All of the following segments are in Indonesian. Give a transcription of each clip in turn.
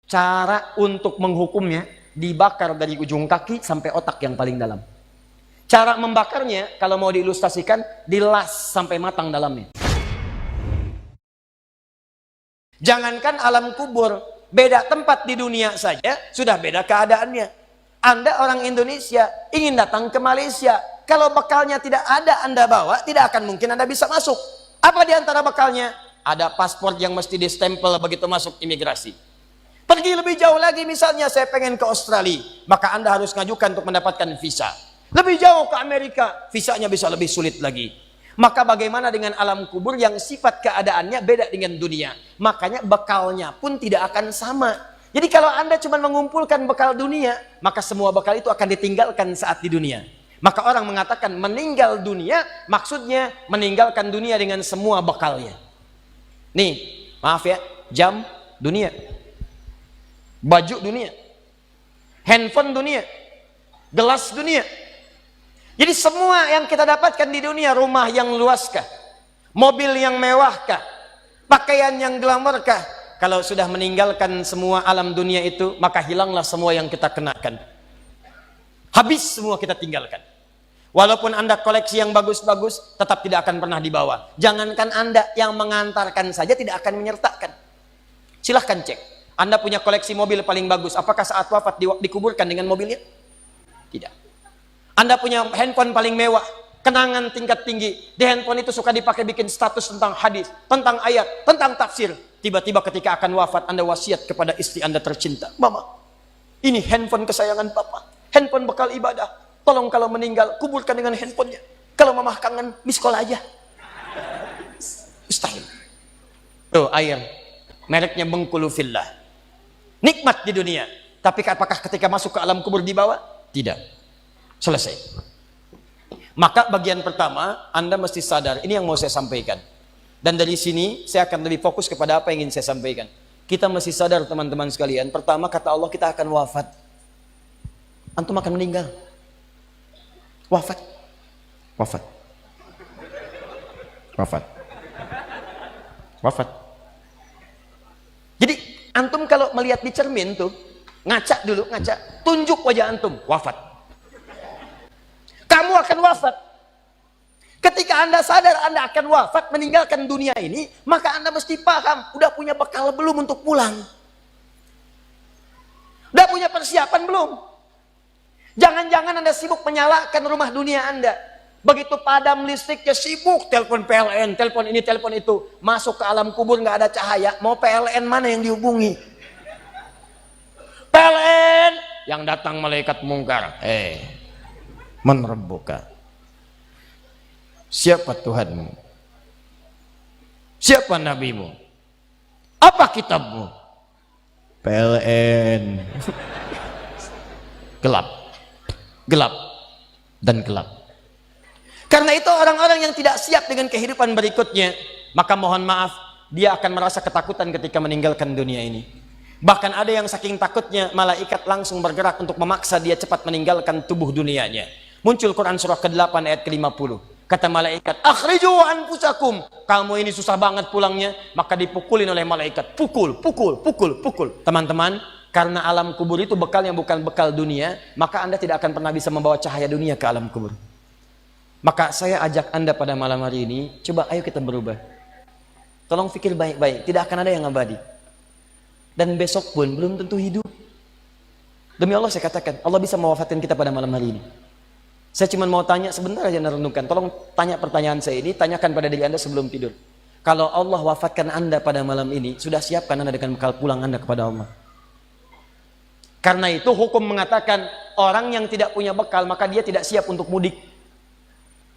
Cara untuk menghukumnya, dibakar dari ujung kaki sampai otak yang paling dalam. Cara membakarnya, kalau mau diilustrasikan, dilas sampai matang dalamnya. Jangankan alam kubur, beda tempat di dunia saja, sudah beda keadaannya. Anda orang Indonesia, ingin datang ke Malaysia, kalau bekalnya tidak ada Anda bawa, tidak akan mungkin Anda bisa masuk. Apa di antara bekalnya? Ada paspor yang mesti distempel begitu masuk imigrasi. Pergi lebih jauh lagi, misalnya saya pengen ke Australia, maka Anda harus ngajukan untuk mendapatkan visa. Lebih jauh ke Amerika, visanya bisa lebih sulit lagi. Maka bagaimana dengan alam kubur yang sifat keadaannya beda dengan dunia? Makanya bekalnya pun tidak akan sama. Jadi kalau Anda cuma mengumpulkan bekal dunia, maka semua bekal itu akan ditinggalkan saat di dunia. Maka orang mengatakan meninggal dunia, maksudnya meninggalkan dunia dengan semua bekalnya. Nih, maaf ya, jam dunia, baju dunia, handphone dunia, gelas dunia. Jadi semua yang kita dapatkan di dunia, rumah yang luaskah, mobil yang mewahkah, pakaian yang glamorkah, kalau sudah meninggalkan semua alam dunia itu, maka hilanglah semua yang kita kenakan. Habis semua kita tinggalkan. Walaupun Anda koleksi yang bagus-bagus, tetap tidak akan pernah dibawa. Jangankan Anda, yang mengantarkan saja tidak akan menyertakan. Silahkan cek. Anda punya koleksi mobil paling bagus, apakah saat wafat dikuburkan dengan mobilnya? Tidak. Anda punya handphone paling mewah, kenangan tingkat tinggi. Di handphone itu suka dipakai bikin status tentang hadis, tentang ayat, tentang tafsir. Tiba-tiba ketika akan wafat, Anda wasiat kepada istri Anda tercinta. Mama, ini handphone kesayangan Papa. Handphone bekal ibadah. Tolong kalau meninggal, kuburkan dengan handphonenya. Kalau Mama kangen, miss call aja. Mustahil. Tuh air, mereknya Bengkulu Fillah. Nikmat di dunia. Tapi apakah ketika masuk ke alam kubur dibawa? Tidak. Selesai. Maka bagian pertama, Anda mesti sadar, ini yang mau saya sampaikan. Dan dari sini, saya akan lebih fokus kepada apa yang ingin saya sampaikan. Kita mesti sadar teman-teman sekalian, pertama kata Allah kita akan wafat. Antum akan meninggal. Wafat. Wafat. Wafat. Wafat. Jadi, antum kalau melihat di cermin tuh, ngaca dulu, ngaca. Tunjuk wajah antum, wafat. Kamu akan wafat. Ketika Anda sadar Anda akan wafat, meninggalkan dunia ini, maka Anda mesti paham, udah punya bekal belum untuk pulang? Udah punya persiapan belum? Jangan-jangan Anda sibuk menyalakan rumah dunia Anda. Begitu padam listriknya, sibuk telepon PLN, telepon ini, telepon itu. Masuk ke alam kubur nggak ada cahaya, mau PLN mana yang dihubungi? PLN yang datang malaikat mungkar. Man rabbuka? Siapa Tuhanmu? Siapa nabimu? Apa kitabmu? PLN. Gelap. Gelap dan gelap. Karena itu orang-orang yang tidak siap dengan kehidupan berikutnya, maka mohon maaf, dia akan merasa ketakutan ketika meninggalkan dunia ini. Bahkan ada yang saking takutnya, malaikat langsung bergerak untuk memaksa dia cepat meninggalkan tubuh dunianya. Muncul Quran surah ke-8 ayat ke-50. Kata malaikat, akhriju anfusakum. Kamu ini susah banget pulangnya. Maka dipukulin oleh malaikat. Pukul, pukul, pukul, pukul. Teman-teman, karena alam kubur itu bekal yang bukan bekal dunia, maka Anda tidak akan pernah bisa membawa cahaya dunia ke alam kubur. Maka saya ajak Anda pada malam hari ini, coba ayo kita berubah. Tolong pikir baik-baik, tidak akan ada yang abadi. Dan besok pun belum tentu hidup. Demi Allah saya katakan, Allah bisa mewafatkan kita pada malam hari ini. Saya cuma mau tanya sebentar aja renungkan. Tolong tanya pertanyaan saya ini, tanyakan pada diri Anda sebelum tidur. Kalau Allah wafatkan Anda pada malam ini, sudah siapkan Anda dengan bekal pulang Anda kepada Allah? Karena itu hukum mengatakan orang yang tidak punya bekal maka dia tidak siap untuk mudik.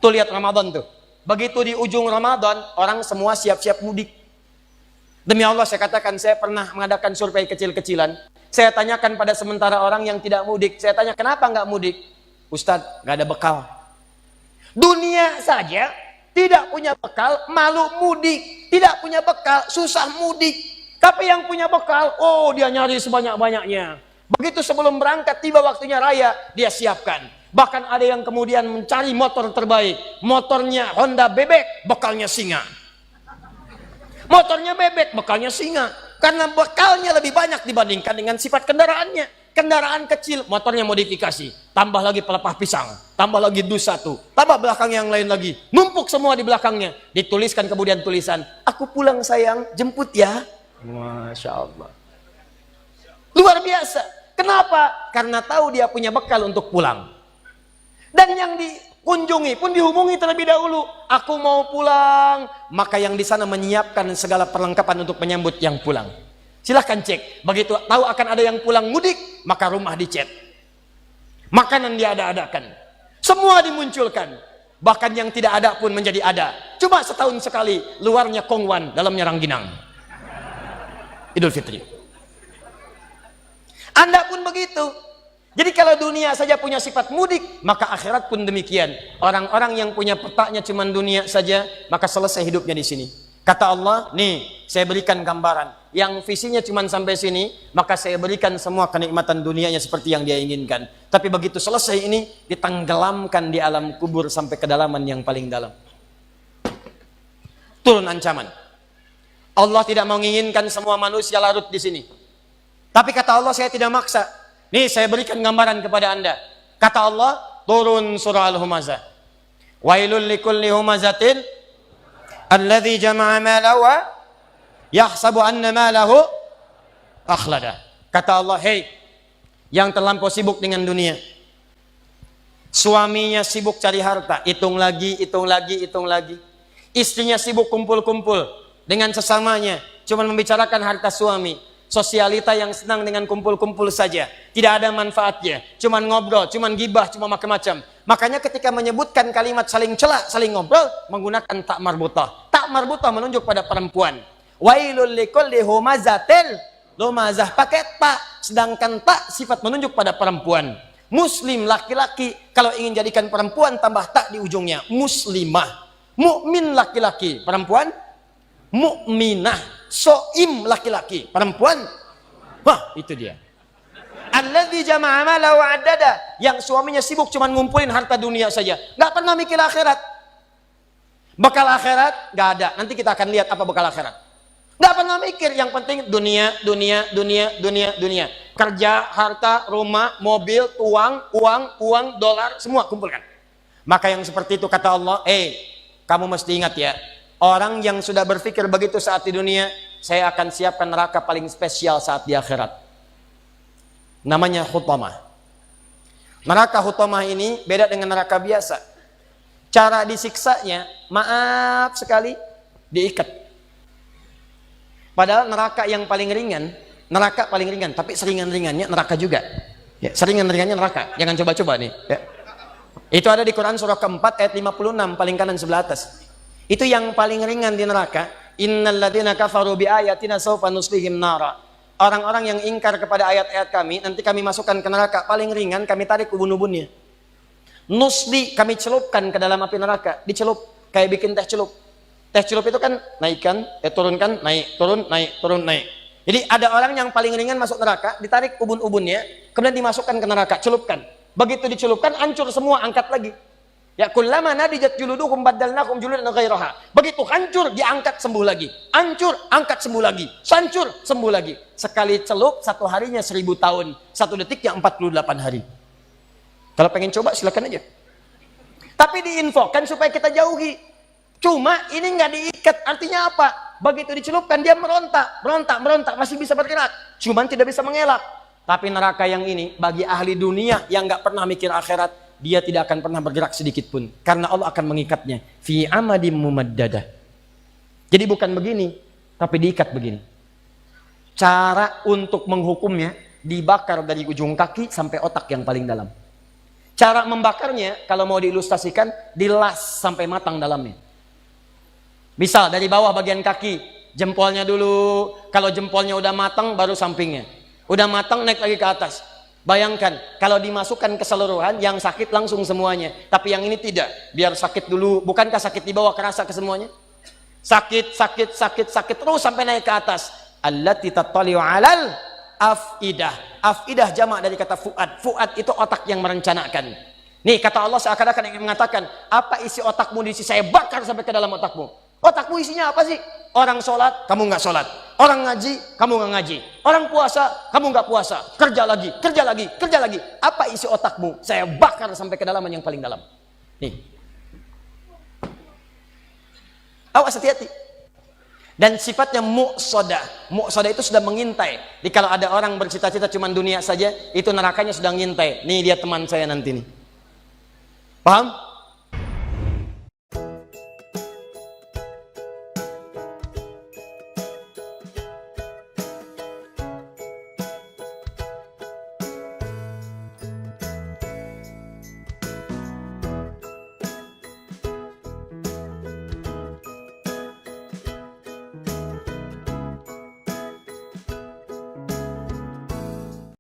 Tuh lihat Ramadan tuh. Begitu di ujung Ramadan, orang semua siap-siap mudik. Demi Allah saya katakan, saya pernah mengadakan survei kecil-kecilan. Saya tanyakan pada sementara orang yang tidak mudik, saya tanya kenapa nggak mudik? Ustadz, gak ada bekal. Dunia saja tidak punya bekal, malu mudik. Tidak punya bekal, susah mudik. Tapi yang punya bekal, oh dia nyari sebanyak-banyaknya. Begitu sebelum berangkat, tiba waktunya raya, dia siapkan. Bahkan ada yang kemudian mencari motor terbaik. Motornya Honda bebek, bekalnya singa. Motornya bebek, bekalnya singa. Karena bekalnya lebih banyak dibandingkan dengan sifat kendaraannya. Kendaraan kecil, motornya modifikasi, tambah lagi pelepah pisang, tambah lagi dus satu, tambah belakang yang lain lagi, numpuk semua di belakangnya. Dituliskan kemudian tulisan, aku pulang sayang, jemput ya. Masya Allah. Luar biasa. Kenapa? Karena tahu dia punya bekal untuk pulang. Dan yang dikunjungi pun dihubungi terlebih dahulu. Aku mau pulang. Maka yang di sana menyiapkan segala perlengkapan untuk menyambut yang pulang. Silahkan cek. Begitu tahu akan ada yang pulang mudik, maka rumah dicet. Makanan diada-adakan. Semua dimunculkan. Bahkan yang tidak ada pun menjadi ada. Cuma setahun sekali. Luarnya kongwan, dalamnya rangginang. Idul Fitri. Anda pun begitu. Jadi kalau dunia saja punya sifat mudik, maka akhirat pun demikian. Orang-orang yang punya petaknya cuma dunia saja, maka selesai hidupnya di sini. Kata Allah, nih saya berikan gambaran. Yang visinya cuma sampai sini, maka saya berikan semua kenikmatan dunianya seperti yang dia inginkan. Tapi begitu selesai ini, ditenggelamkan di alam kubur sampai kedalaman yang paling dalam. Turun ancaman. Allah tidak menginginkan semua manusia larut di sini. Tapi kata Allah, saya tidak maksa. Nih saya berikan gambaran kepada Anda. Kata Allah, turun surah Al-Humazah. Wailul likulli humazatin alladzi jama'a malahu wa yahsabu anna malahu akhlada. Kata Allah, hei yang terlampau sibuk dengan dunia. Suaminya sibuk cari harta, hitung lagi, hitung lagi, hitung lagi. Istrinya sibuk kumpul-kumpul dengan sesamanya, cuma membicarakan harta suami. Sosialita yang senang dengan kumpul-kumpul saja, tidak ada manfaatnya, cuman ngobrol, cuman gibah, cuma macam-macam. Makanya ketika menyebutkan kalimat saling cela, saling ngobrol, menggunakan tak marbutah. Tak marbutah menunjuk pada perempuan. Wailul likulli humazatil lumazah, pakai tak, sedangkan tak sifat menunjuk pada perempuan. Muslim laki-laki, kalau ingin jadikan perempuan tambah tak di ujungnya, muslimah. Mukmin laki-laki, perempuan mukminah. Soim laki-laki, perempuan. Wah, itu dia. Alladzi jama'a malahu wa addada, yang suaminya sibuk cuma ngumpulin harta dunia saja, nggak pernah mikir akhirat. Bekal akhirat nggak ada. Nanti kita akan lihat apa bekal akhirat. Nggak pernah mikir, yang penting dunia, dunia, dunia, dunia, dunia. Kerja, harta, rumah, mobil, uang, dolar, semua kumpulkan. Maka yang seperti itu kata Allah, kamu mesti ingat ya. Orang yang sudah berpikir begitu saat di dunia, saya akan siapkan neraka paling spesial saat di akhirat. Namanya Hutamah. Neraka Hutamah ini beda dengan neraka biasa. Cara disiksanya, maaf sekali, diikat. Padahal neraka yang paling ringan, neraka paling ringan, tapi seringan-ringannya neraka juga. Ya, seringan-ringannya neraka. Jangan coba-coba nih. Ya. Itu ada di Quran surah keempat ayat 56, paling kanan sebelah atas. Itu yang paling ringan di neraka. Innal ladzina kafaru bi ayatina sawfa nuslihim nara. Orang-orang yang ingkar kepada ayat-ayat kami, nanti kami masukkan ke neraka. Paling ringan kami tarik ubun-ubunnya. Nusli kami celupkan ke dalam api neraka. Dicelup kayak bikin teh celup. Teh celup itu kan naikkan, turunkan, naik, turun, naik, turun, naik. Jadi ada orang yang paling ringan masuk neraka, ditarik ubun-ubunnya, kemudian dimasukkan ke neraka, celupkan. Begitu dicelupkan, hancur semua, angkat lagi. Ya kullama nadijat juluduhum baddalnakum juludan ghairaha. Begitu hancur diangkat sembuh lagi. Hancur, angkat sembuh lagi. Hancur, sembuh lagi. Sekali celup satu harinya 1000 tahun. Satu detiknya 48 hari. Kalau pengen coba silakan aja. Tapi diinfokan supaya kita jauhi. Cuma ini nggak diikat. Artinya apa? Begitu dicelupkan dia merontak, masih bisa bergerak. Cuman tidak bisa mengelak. Tapi neraka yang ini bagi ahli dunia yang nggak pernah mikir akhirat, dia tidak akan pernah bergerak sedikit pun, karena Allah akan mengikatnya fi amadim mumaddadah. Jadi bukan begini, tapi diikat begini. Cara untuk menghukumnya, dibakar dari ujung kaki sampai otak yang paling dalam. Cara membakarnya, kalau mau diilustrasikan, dilas sampai matang dalamnya. Misal dari bawah bagian kaki, jempolnya dulu. Kalau jempolnya udah matang, baru sampingnya. Udah matang, naik lagi ke atas. Bayangkan, kalau dimasukkan keseluruhan, yang sakit langsung semuanya. Tapi yang ini tidak. Biar sakit dulu. Bukankah sakit di bawah kerasa ke semuanya? Sakit, terus sampai naik ke atas. Allati tattali'u 'alal afidah. Afidah jamak dari kata fuad. Fuad itu otak yang merencanakan. Nih, kata Allah seakan-akan ingin mengatakan, apa isi otakmu diisi? Saya bakar sampai ke dalam otakmu. Otakmu isinya apa sih? Orang sholat, kamu nggak sholat. Orang ngaji, kamu nggak ngaji. Orang puasa, kamu nggak puasa. Kerja lagi, kerja lagi, kerja lagi. Apa isi otakmu? Saya bakar sampai kedalaman yang paling dalam. Nih. Awas hati-hati. Dan sifatnya muqsadah. Muqsadah itu sudah mengintai. Jadi kalau ada orang bercita-cita cuma dunia saja, itu nerakanya sudah mengintai. Nih dia teman saya nanti nih. Paham?